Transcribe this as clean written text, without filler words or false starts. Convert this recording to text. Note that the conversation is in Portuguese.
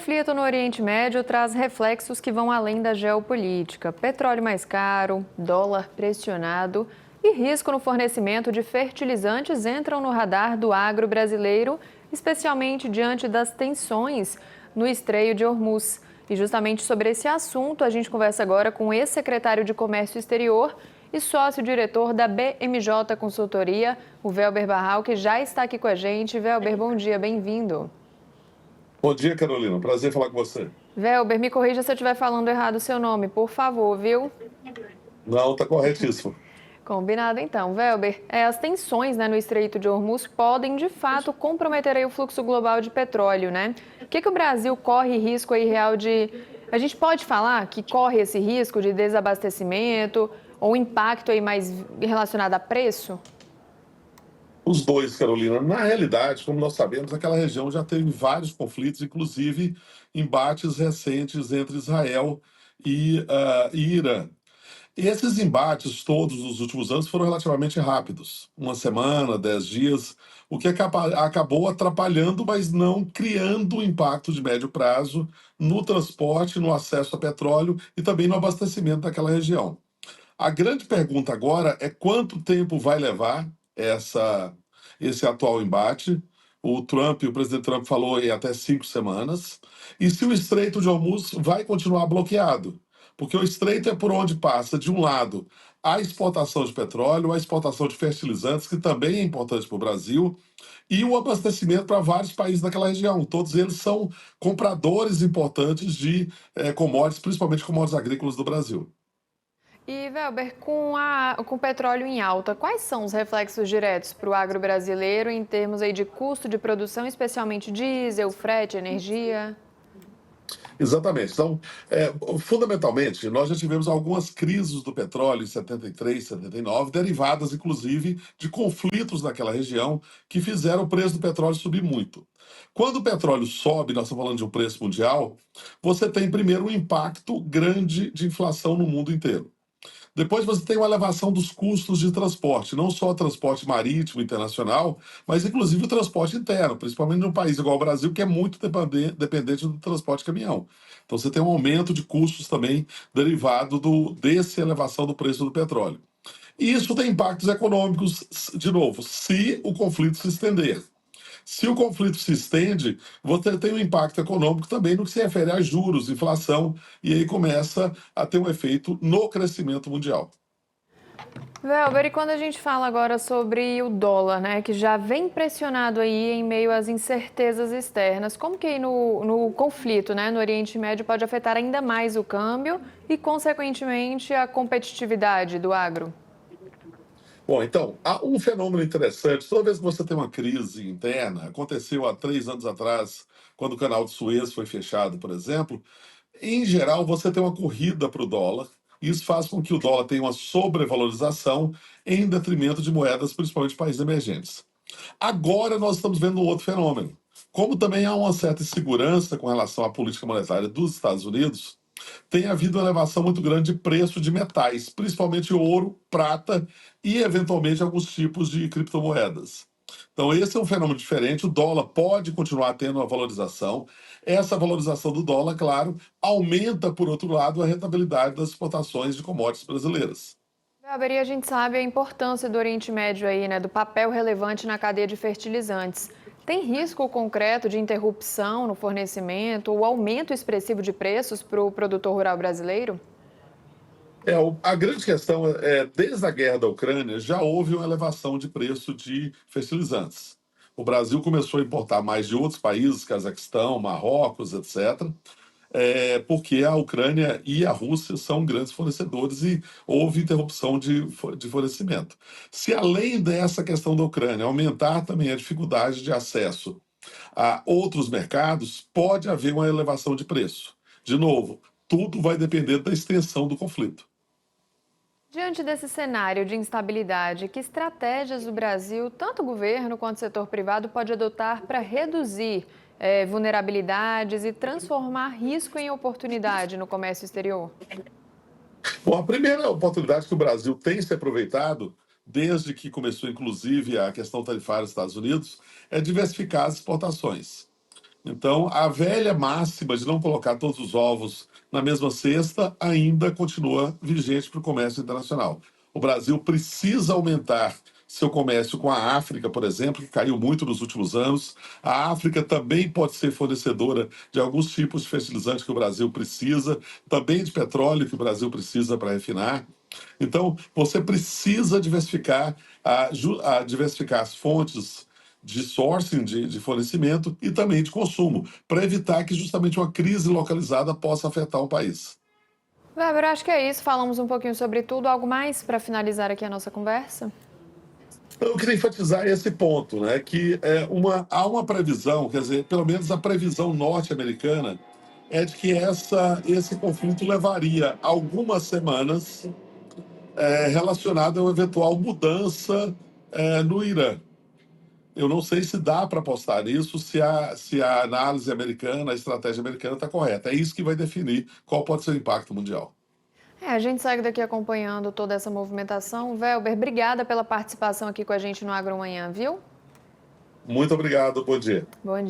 conflito no Oriente Médio traz reflexos que vão além da geopolítica. Petróleo mais caro, dólar pressionado e risco no fornecimento de fertilizantes entram no radar do agro brasileiro, especialmente diante das tensões no Estreito de Hormuz. E justamente sobre esse assunto, a gente conversa agora com o ex-secretário de Comércio Exterior e sócio-diretor da BMJ Consultoria, o Welber Barral, que já está aqui com a gente. Welber, bom dia, bem-vindo. Bom dia, Carolina. Prazer falar com você. Welber, me corrija se eu estiver falando errado o seu nome, por favor, viu? Não, tá corretíssimo. Combinado, então. Welber, as tensões, no Estreito de Hormuz podem, de fato, comprometer aí o fluxo global de petróleo, né? O que o Brasil corre risco aí real de... A gente pode falar que corre esse risco de desabastecimento ou impacto aí mais relacionado a preço? Os dois, Carolina. Na realidade, como nós sabemos, aquela região já teve vários conflitos, inclusive embates recentes entre Israel e Irã. E esses embates todos nos últimos anos foram relativamente rápidos, uma semana, 10 dias, o que acabou atrapalhando, mas não criando impacto de médio prazo no transporte, no acesso a petróleo e também no abastecimento daquela região. A grande pergunta agora é quanto tempo vai levar esse atual embate. O presidente Trump falou em até 5 semanas. E se o Estreito de Hormuz vai continuar bloqueado? Porque o Estreito é por onde passa, de um lado, a exportação de petróleo, a exportação de fertilizantes, que também é importante para o Brasil, e o abastecimento para vários países daquela região. Todos eles são compradores importantes de commodities, principalmente commodities agrícolas do Brasil. E, Welber, com o petróleo em alta, quais são os reflexos diretos para o agro brasileiro em termos aí de custo de produção, especialmente diesel, frete, energia? Exatamente. Então, fundamentalmente, nós já tivemos algumas crises do petróleo em 73, 79, derivadas, inclusive, de conflitos naquela região que fizeram o preço do petróleo subir muito. Quando o petróleo sobe, nós estamos falando de um preço mundial, você tem primeiro um impacto grande de inflação no mundo inteiro. Depois você tem uma elevação dos custos de transporte, não só o transporte marítimo internacional, mas inclusive o transporte interno, principalmente num país igual ao Brasil, que é muito dependente do transporte de caminhão. Então você tem um aumento de custos também derivado dessa elevação do preço do petróleo. E isso tem impactos econômicos, de novo, se o conflito se estender. Se o conflito se estende, você tem um impacto econômico também no que se refere a juros, inflação, e aí começa a ter um efeito no crescimento mundial. Welber, e quando a gente fala agora sobre o dólar, que já vem pressionado aí em meio às incertezas externas, como que aí no conflito, no Oriente Médio pode afetar ainda mais o câmbio e, consequentemente, a competitividade do agro? Bom, então, há um fenômeno interessante. Toda vez que você tem uma crise interna, aconteceu há 3 anos atrás, quando o canal de Suez foi fechado, por exemplo, em geral você tem uma corrida para o dólar. Isso faz com que o dólar tenha uma sobrevalorização em detrimento de moedas, principalmente países emergentes. Agora nós estamos vendo um outro fenômeno. Como também há uma certa insegurança com relação à política monetária dos Estados Unidos, tem havido uma elevação muito grande de preço de metais, principalmente ouro, prata e, eventualmente, alguns tipos de criptomoedas. Então, esse é um fenômeno diferente. O dólar pode continuar tendo uma valorização. Essa valorização do dólar, claro, aumenta, por outro lado, a rentabilidade das exportações de commodities brasileiras. Gabriel, e a gente sabe a importância do Oriente Médio aí, do papel relevante na cadeia de fertilizantes. Tem risco concreto de interrupção no fornecimento ou aumento expressivo de preços para o produtor rural brasileiro? A grande questão desde a guerra da Ucrânia, já houve uma elevação de preço de fertilizantes. O Brasil começou a importar mais de outros países, Cazaquistão, Marrocos, etc., porque a Ucrânia e a Rússia são grandes fornecedores e houve interrupção de fornecimento. Se além dessa questão da Ucrânia aumentar também a dificuldade de acesso a outros mercados, pode haver uma elevação de preço. De novo, tudo vai depender da extensão do conflito. Diante desse cenário de instabilidade, que estratégias o Brasil, tanto o governo quanto o setor privado, pode adotar para reduzir vulnerabilidades e transformar risco em oportunidade no comércio exterior? Bom, a primeira oportunidade que o Brasil tem se aproveitado, desde que começou, inclusive, a questão tarifária dos Estados Unidos, é diversificar as exportações. Então, a velha máxima de não colocar todos os ovos na mesma cesta ainda continua vigente para o comércio internacional. O Brasil precisa aumentar seu comércio com a África, por exemplo, que caiu muito nos últimos anos. A África também pode ser fornecedora de alguns tipos de fertilizantes que o Brasil precisa, também de petróleo que o Brasil precisa para refinar. Então, você precisa diversificar, diversificar as fontes de sourcing, de fornecimento e também de consumo, para evitar que justamente uma crise localizada possa afetar o país. Weber, acho que é isso. Falamos um pouquinho sobre tudo. Algo mais para finalizar aqui a nossa conversa? Eu queria enfatizar esse ponto, né, que há uma previsão, quer dizer, pelo menos a previsão norte-americana é de que esse conflito levaria algumas semanas relacionado a uma eventual mudança no Irã. Eu não sei se dá para apostar nisso, se a análise americana, a estratégia americana está correta. É isso que vai definir qual pode ser o impacto mundial. A gente segue daqui acompanhando toda essa movimentação. Welber, obrigada pela participação aqui com a gente no Agromanhã, viu? Muito obrigado, bom dia. Bom dia.